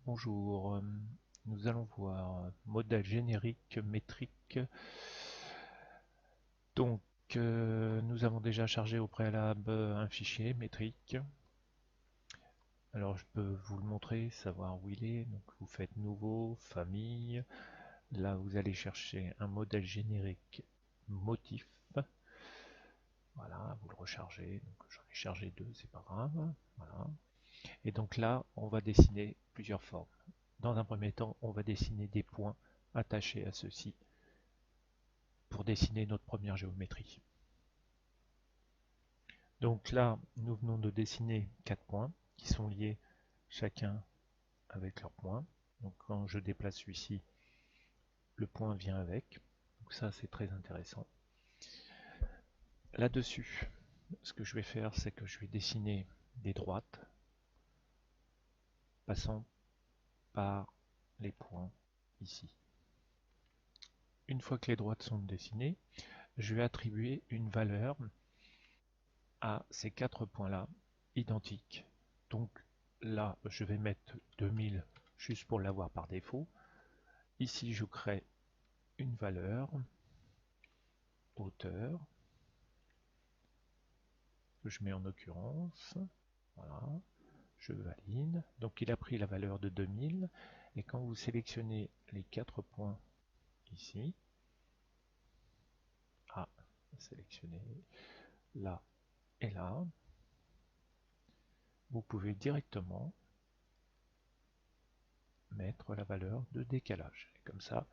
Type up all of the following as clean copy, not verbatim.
Bonjour, nous allons voir modèle générique métrique. Donc, nous avons déjà chargé au préalable un fichier métrique. Alors, je peux vous le montrer, savoir où il est. Donc, vous faites nouveau, famille. Là, vous allez chercher un modèle générique motif. Voilà, vous le rechargez. Donc, j'en ai chargé deux, c'est pas grave. Voilà. Et donc là, on va dessiner plusieurs formes. Dans un premier temps, on va dessiner des points attachés à ceux-ci pour dessiner notre première géométrie. Donc là, nous venons de dessiner 4 points qui sont liés chacun avec leur point. Donc quand je déplace celui-ci, le point vient avec. Donc ça, c'est très intéressant. Là-dessus, ce que je vais faire, c'est que je vais dessiner des droites passant par les points ici. Une fois que les droites sont dessinées, je vais attribuer une valeur à ces 4 points-là, identiques. Donc là, je vais mettre 2000 juste pour l'avoir par défaut. Ici, je crée une valeur, hauteur, que je mets en occurrence. Voilà, je valide. Donc il a pris la valeur de 2000. Et quand vous sélectionnez les 4 points ici, sélectionner là et là, vous pouvez directement mettre la valeur de décalage. Et comme ça,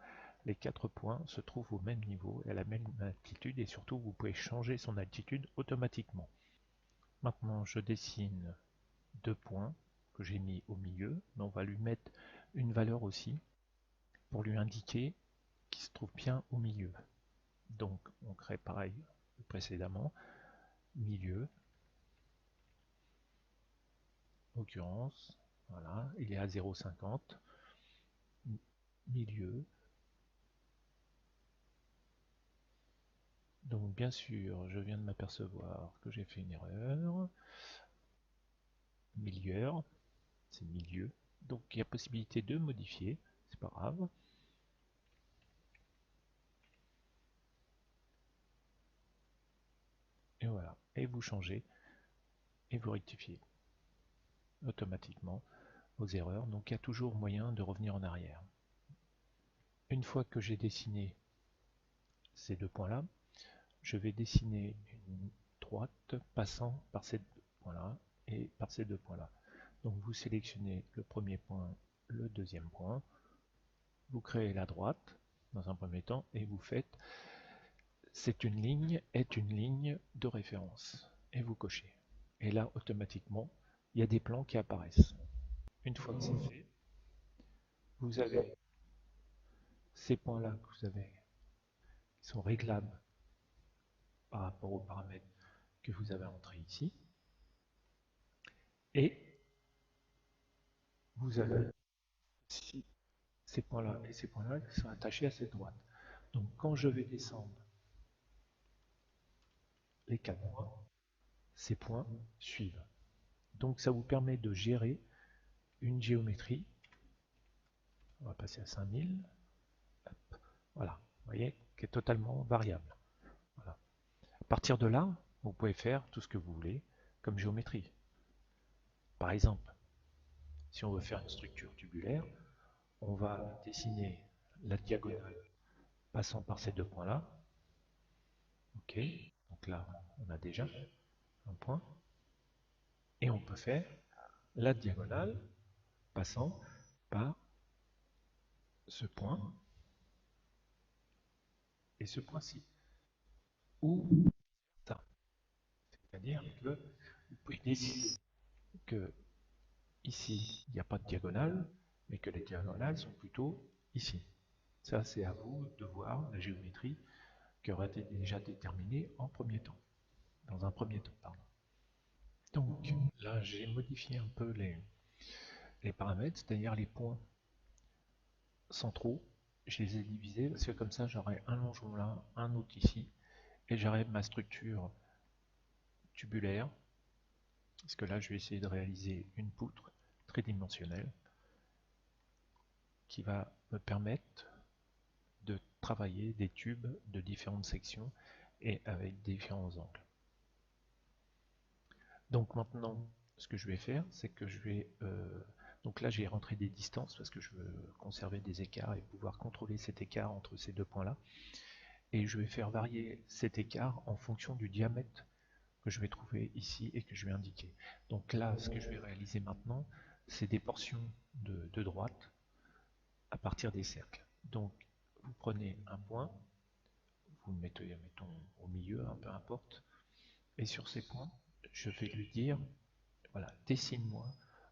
les 4 points se trouvent au même niveau et à la même altitude, et surtout vous pouvez changer son altitude automatiquement. Maintenant, je dessine 2 points que j'ai mis au milieu, mais on va lui mettre une valeur aussi pour lui indiquer qu'il se trouve bien au milieu. Donc on crée pareil que précédemment, milieu, occurrence, voilà, il est à 0,50, milieu. Donc bien sûr, je viens de m'apercevoir que j'ai fait une erreur. Milieu, c'est milieu. Donc il y a possibilité de modifier, c'est pas grave. Et voilà, et vous changez et vous rectifiez automatiquement vos erreurs. Donc il y a toujours moyen de revenir en arrière. Une fois que j'ai dessiné ces 2 points-là, je vais dessiner une droite passant par ces 2 points-là et par ces 2 points-là. Donc vous sélectionnez le premier point, le deuxième point, vous créez la droite dans un premier temps et vous faites c'est une ligne est une ligne de référence et vous cochez. Et là automatiquement il y a des plans qui apparaissent. Une fois que c'est fait, vous avez ces points-là que vous avez qui sont réglables par rapport aux paramètres que vous avez entrés ici. Et vous avez ici ces points-là et ces points-là qui sont attachés à cette droite. Donc quand je vais descendre les 4 points, ces points suivent. Donc ça vous permet de gérer une géométrie. On va passer à 5000. Voilà, vous voyez, qui est totalement variable. Voilà. À partir de là, vous pouvez faire tout ce que vous voulez comme géométrie. Par exemple, si on veut faire une structure tubulaire, on va dessiner la diagonale passant par ces 2 points-là. Ok, donc là, on a déjà un point. Et on peut faire la diagonale passant par ce point et ce point-ci. Ou ça. C'est-à-dire que vous pouvez décider que ici, il n'y a pas de diagonale, mais que les diagonales sont plutôt ici. Ça, c'est à vous de voir la géométrie qui aura été déjà déterminée en premier temps, dans un premier temps, pardon. Donc là, j'ai modifié un peu les paramètres, c'est-à-dire les points centraux. Je les ai divisés parce que comme ça, j'aurai un longeon là, un autre ici, et j'aurai ma structure tubulaire. Parce que là, je vais essayer de réaliser une poutre tridimensionnelle. qui va me permettre de travailler des tubes de différentes sections et avec différents angles. Donc maintenant, ce que je vais faire, c'est que je vais... donc là, j'ai rentré des distances parce que je veux conserver des écarts et pouvoir contrôler cet écart entre ces deux points-là. Et je vais faire varier cet écart en fonction du diamètre que je vais trouver ici et que je vais indiquer. Donc là, ce que je vais réaliser maintenant, c'est des portions de droite à partir des cercles. Donc, vous prenez un point, vous le mettez, mettons, au milieu, peu importe, et sur ces points, je vais lui dire, voilà, dessine-moi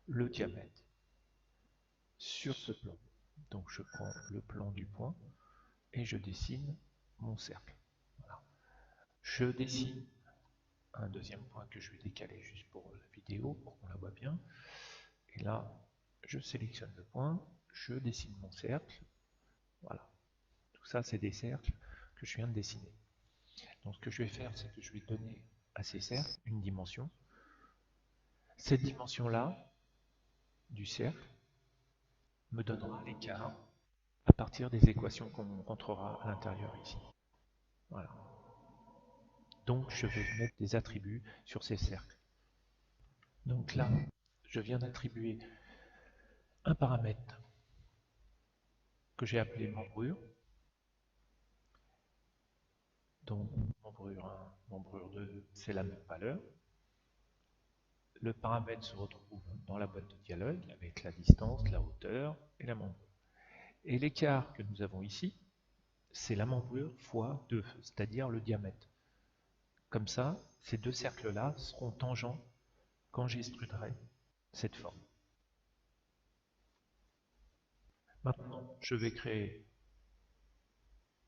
le diamètre sur ce plan. Donc je prends le plan du point et je dessine mon cercle. Voilà. Je dessine un deuxième point que je vais décaler juste pour la vidéo, pour qu'on la voit bien. Et là, je sélectionne le point, je dessine mon cercle. Voilà. Tout ça, c'est des cercles que je viens de dessiner. Donc ce que je vais faire, c'est que je vais donner à ces cercles une dimension. Cette dimension-là du cercle me donnera l'écart à partir des équations qu'on rentrera à l'intérieur ici. Voilà. Donc je vais mettre des attributs sur ces cercles. Donc là, je viens d'attribuer un paramètre que j'ai appelé membrure. Donc membrure 1, membrure 2, c'est la même valeur. Le paramètre se retrouve dans la boîte de dialogue avec la distance, la hauteur et la membrure. Et l'écart que nous avons ici, c'est la membrure fois 2, c'est-à-dire le diamètre. Comme ça, ces deux cercles-là seront tangents quand j'extruderai cette forme. Maintenant, je vais créer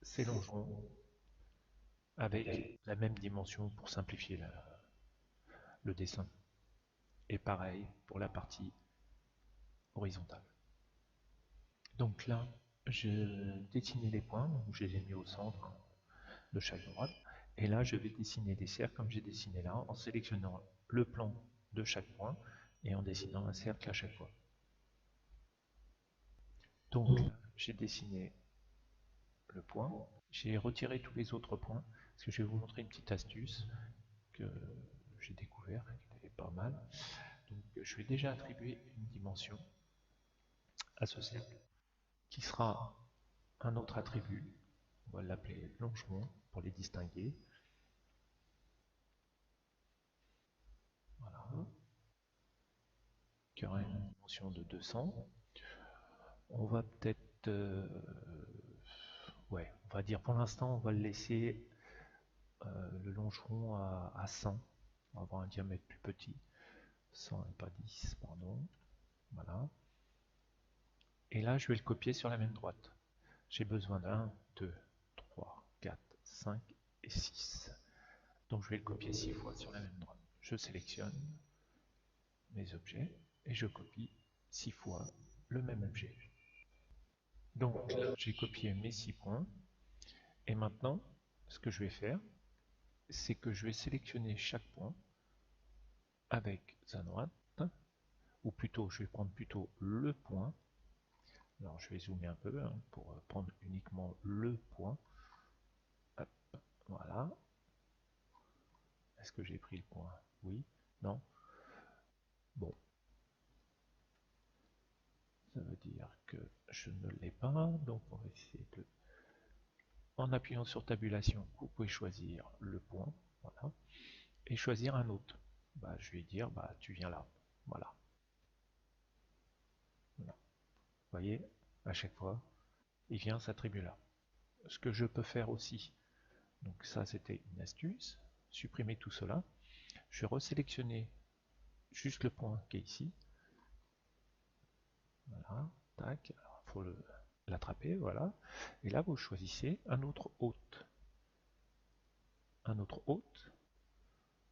ces longerons avec la même dimension pour simplifier le dessin. Et pareil pour la partie horizontale. Donc là, j'ai dessiné les points, donc je les ai mis au centre de chaque droite. Et là, je vais dessiner des cercles comme j'ai dessiné là, en sélectionnant le plan de chaque point et en dessinant un cercle à chaque fois. Donc là, j'ai dessiné le point, j'ai retiré tous les autres points, parce que je vais vous montrer une petite astuce que j'ai découvert, qui était pas mal. Donc je vais déjà attribuer une dimension à ce cercle, qui sera un autre attribut, on va l'appeler longeron pour les distinguer. Voilà, qui aura une dimension de 200. On va peut-être, ouais, on va dire pour l'instant, on va le laisser le longeron à 100. On va avoir un diamètre plus petit, 100 et pas 10, pardon. Voilà. Et là, je vais le copier sur la même droite. J'ai besoin d'un, 2, 3, 4, 5 et 6. Donc je vais le copier 6 fois sur la même droite. Je sélectionne mes objets et je copie 6 fois le même objet. Donc là, j'ai copié mes 6 points. Et maintenant, ce que je vais faire, c'est que je vais sélectionner chaque point avec sa droite, ou plutôt, je vais prendre plutôt le point. Alors je vais zoomer un peu pour prendre uniquement le point. Hop, voilà. Est-ce que j'ai pris le point? Oui? Non? Bon. Ça veut dire que je ne l'ai pas, donc on va essayer de... En appuyant sur tabulation, vous pouvez choisir le point, voilà, et choisir un autre. Bah, je vais dire, bah, tu viens là, voilà. Voilà. Vous voyez, à chaque fois, il vient s'attribuer là. Ce que je peux faire aussi, donc ça c'était une astuce, supprimer tout cela. Je vais resélectionner juste le point qui est ici. Voilà, tac, il faut l'attraper, voilà. Et là, vous choisissez un autre hôte. Un autre hôte,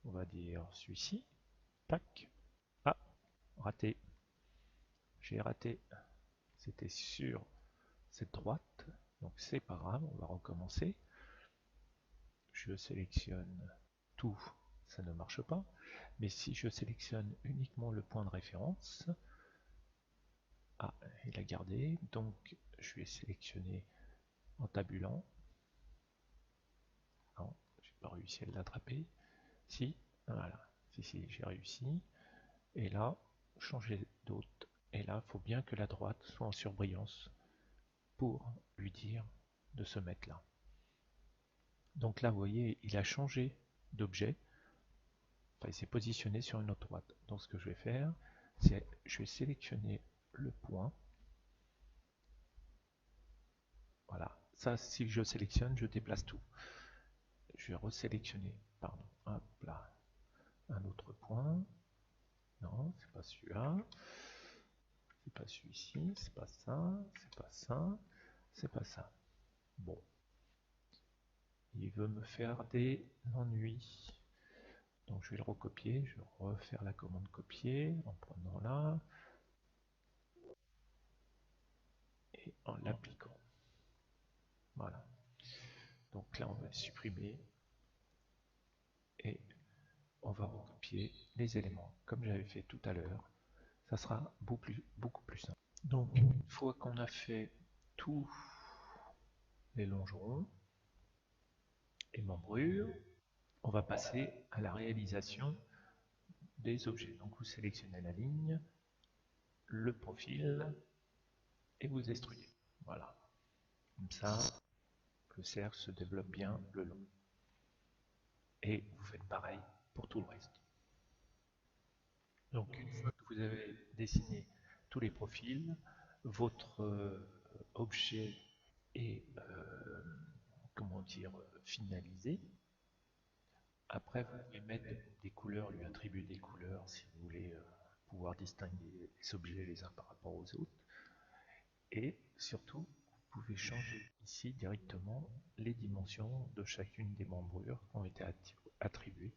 on va dire celui-ci, tac. Ah, raté. J'ai raté. C'était sur cette droite, donc c'est pas grave, on va recommencer. Je sélectionne tout, ça ne marche pas. Mais si je sélectionne uniquement le point de référence, Ah, il a gardé, donc je vais sélectionner en tabulant. Non, j'ai pas réussi à l'attraper. Si, voilà, si, j'ai réussi. Et là, changer d'autre. Et là, il faut bien que la droite soit en surbrillance pour lui dire de se mettre là. Donc là, vous voyez, il a changé d'objet. Enfin, il s'est positionné sur une autre droite. Donc ce que je vais faire, c'est je vais sélectionner le point. Voilà. Ça, si je sélectionne, je déplace tout. Je vais resélectionner, pardon, hop là, un autre point. Non, c'est pas celui-là. C'est pas celui-ci, c'est pas ça, c'est pas ça, c'est pas ça. Bon. Il veut me faire des ennuis. Donc je vais le recopier, je vais refaire la commande copier en prenant là et en l'appliquant. Voilà. Donc là on va supprimer et on va recopier les éléments comme j'avais fait tout à l'heure. Ça sera beaucoup plus simple. Donc une fois qu'on a fait tous les longerons et membrures, on va passer à la réalisation des objets. Donc vous sélectionnez la ligne, le profil et vous extrudez. Voilà. Comme ça, le cercle se développe bien le long. Et vous faites pareil pour tout le reste. Donc une fois que vous avez dessiné tous les profils, votre objet est comment dire finalisé. Après, vous pouvez mettre des couleurs, lui attribuer des couleurs si vous voulez pouvoir distinguer les objets les uns par rapport aux autres. Et surtout, vous pouvez changer ici directement les dimensions de chacune des membrures qui ont été attribuées.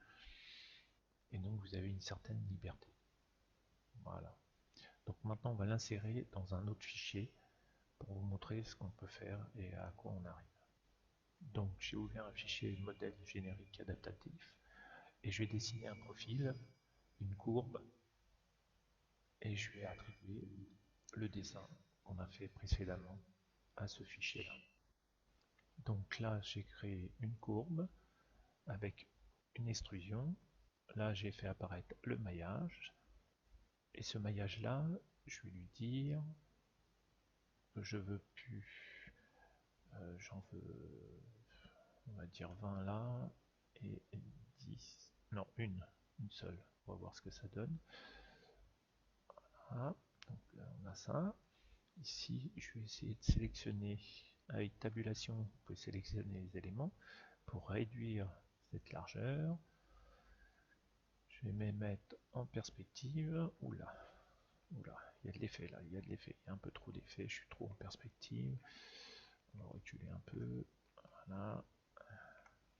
Et donc vous avez une certaine liberté. Voilà. Donc maintenant on va l'insérer dans un autre fichier pour vous montrer ce qu'on peut faire et à quoi on arrive. Donc j'ai ouvert un fichier modèle générique adaptatif et je vais dessiner un profil, une courbe et je vais attribuer le dessin qu'on a fait précédemment à ce fichier-là. Donc là j'ai créé une courbe avec une extrusion. Là j'ai fait apparaître le maillage et ce maillage là je vais lui dire que je veux plus, j'en veux on va dire 20 là et 10, non une seule, on va voir ce que ça donne. Voilà, donc là on a ça. Ici je vais essayer de sélectionner avec tabulation, vous pouvez sélectionner les éléments pour réduire cette largeur. Je vais me mettre en perspective. Oula, oula, il y a de l'effet là, il y a de l'effet, il y a un peu trop d'effet, je suis trop en perspective. On va reculer un peu. Voilà.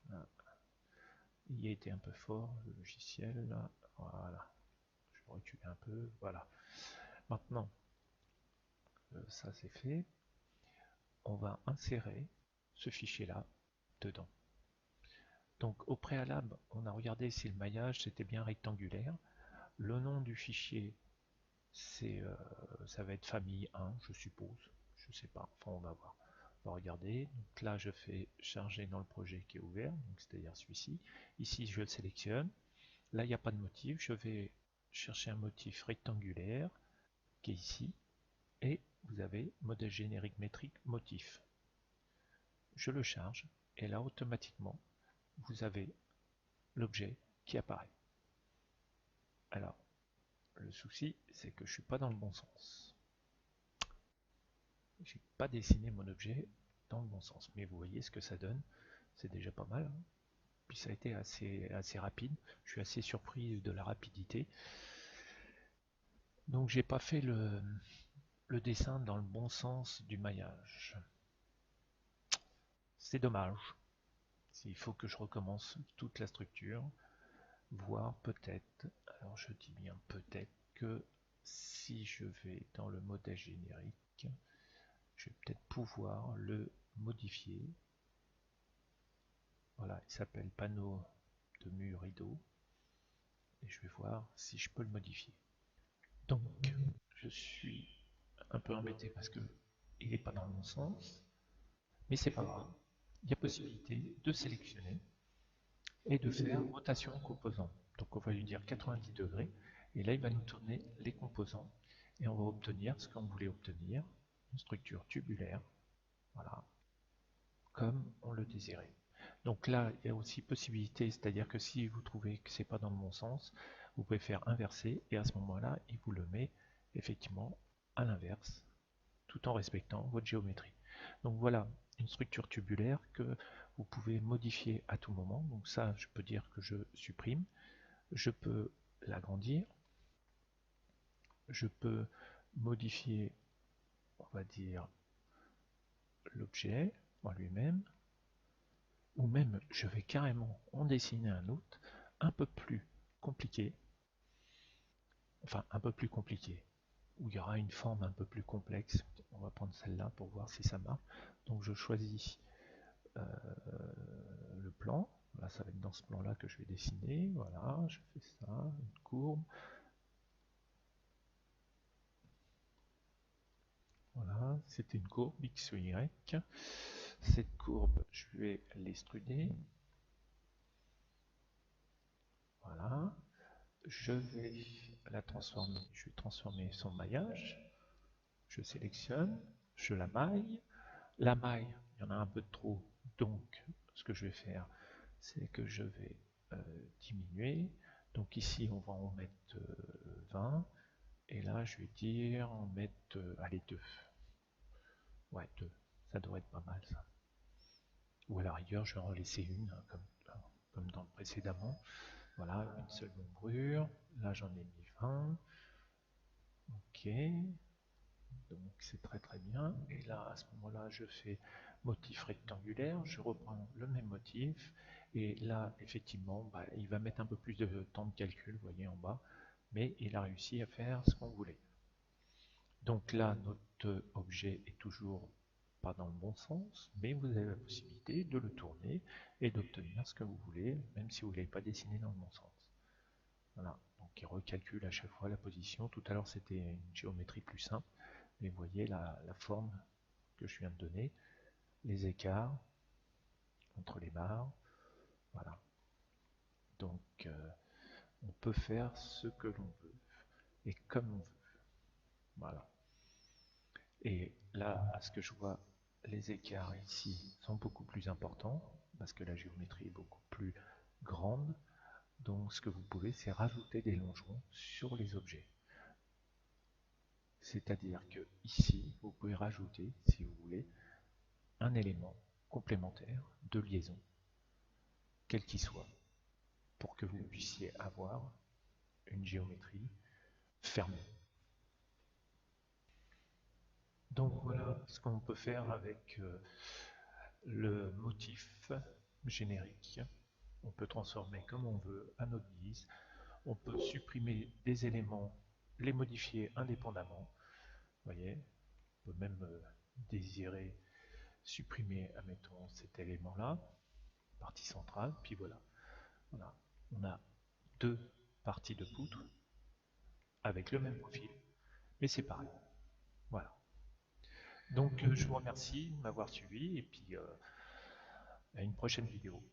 Là. Il a été un peu fort le logiciel là. Voilà. Je vais reculer un peu. Voilà. Maintenant, ça c'est fait. On va insérer ce fichier là dedans. Donc au préalable, on a regardé si le maillage c'était bien rectangulaire. Le nom du fichier, ça va être famille 1, je suppose. Je sais pas. Enfin, on va voir. On va regarder. Donc là, je fais charger dans le projet qui est ouvert, c'est-à-dire celui-ci. Ici, je le sélectionne. Là, il n'y a pas de motif. Je vais chercher un motif rectangulaire qui est ici. Et vous avez modèle générique métrique motif. Je le charge et là, automatiquement, vous avez l'objet qui apparaît. Alors, le souci, c'est que je ne suis pas dans le bon sens. J'ai pas dessiné mon objet dans le bon sens. Mais vous voyez ce que ça donne. C'est déjà pas mal. Hein. Puis ça a été assez rapide. Je suis assez surpris de la rapidité. Donc j'ai pas fait le dessin dans le bon sens du maillage. C'est dommage. Il faut que je recommence toute la structure. Voire peut-être, alors je dis bien peut-être que si je vais dans le modèle générique, je vais peut-être pouvoir le modifier. Voilà, il s'appelle panneau de mur rideau. Et je vais voir si je peux le modifier. Donc, je suis un peu embêté parce que il n'est pas dans le bon sens, mais c'est pas grave. Il y a possibilité de sélectionner et de faire rotation composant. Donc on va lui dire 90 degrés, et là il va nous tourner les composants, et on va obtenir ce qu'on voulait obtenir, une structure tubulaire, voilà, comme on le désirait. Donc là, il y a aussi possibilité, c'est-à-dire que si vous trouvez que c'est pas dans le bon sens, vous pouvez faire inverser, et à ce moment-là, il vous le met effectivement à l'inverse, tout en respectant votre géométrie. Donc voilà une structure tubulaire que vous pouvez modifier à tout moment. Donc ça, je peux dire que je supprime. Je peux l'agrandir. Je peux modifier, on va dire, l'objet en lui-même. Ou même, je vais carrément en dessiner un autre, un peu plus compliqué. Enfin, un peu plus compliqué. Où il y aura une forme un peu plus complexe. On va prendre celle-là pour voir si ça marche. Donc je choisis le plan. Là, ça va être dans ce plan-là que je vais dessiner. Voilà, je fais ça, une courbe. Voilà, c'était une courbe X ou Y. Cette courbe, je vais l'extruder. Voilà. Je vais la transformer. Je vais transformer son maillage. Je sélectionne, je la maille. La maille, il y en a un peu de trop. Donc, ce que je vais faire, c'est que je vais diminuer. Donc ici, on va en mettre 20. Et là, je vais dire, en mettre, allez, 2. Ouais, 2. Ça devrait être pas mal, ça. Ou à la rigueur, je vais en laisser une, hein, comme dans le précédemment. Voilà, une seule ombrure. Là, j'en ai mis 20. Ok. Donc, c'est très très bien. Et là, à ce moment-là, je fais motif rectangulaire. Je reprends le même motif. Et là, effectivement, bah, il va mettre un peu plus de temps de calcul, vous voyez en bas. Mais il a réussi à faire ce qu'on voulait. Donc là, notre objet est toujours pas dans le bon sens, mais vous avez la possibilité de le tourner et d'obtenir ce que vous voulez, même si vous ne l'avez pas dessiné dans le bon sens. Voilà, donc il recalcule à chaque fois la position. Tout à l'heure, c'était une géométrie plus simple, mais vous voyez la forme que je viens de donner, les écarts entre les barres. Voilà, donc on peut faire ce que l'on veut et comme on veut. Voilà. Et là, à ce que je vois, les écarts ici sont beaucoup plus importants parce que la géométrie est beaucoup plus grande. Donc ce que vous pouvez, c'est rajouter des longerons sur les objets. C'est-à-dire que ici, vous pouvez rajouter, si vous voulez, un élément complémentaire de liaison, quel qu'il soit, pour que vous puissiez avoir une géométrie fermée. Donc voilà ce qu'on peut faire avec le motif générique. On peut transformer comme on veut à notre guise. On peut supprimer des éléments, les modifier indépendamment. Vous voyez, on peut même désirer supprimer, admettons, cet élément-là, partie centrale, puis voilà. Voilà. On a deux parties de poutre avec le même profil, mais séparées. Voilà. Donc je vous remercie de m'avoir suivi et puis à une prochaine vidéo.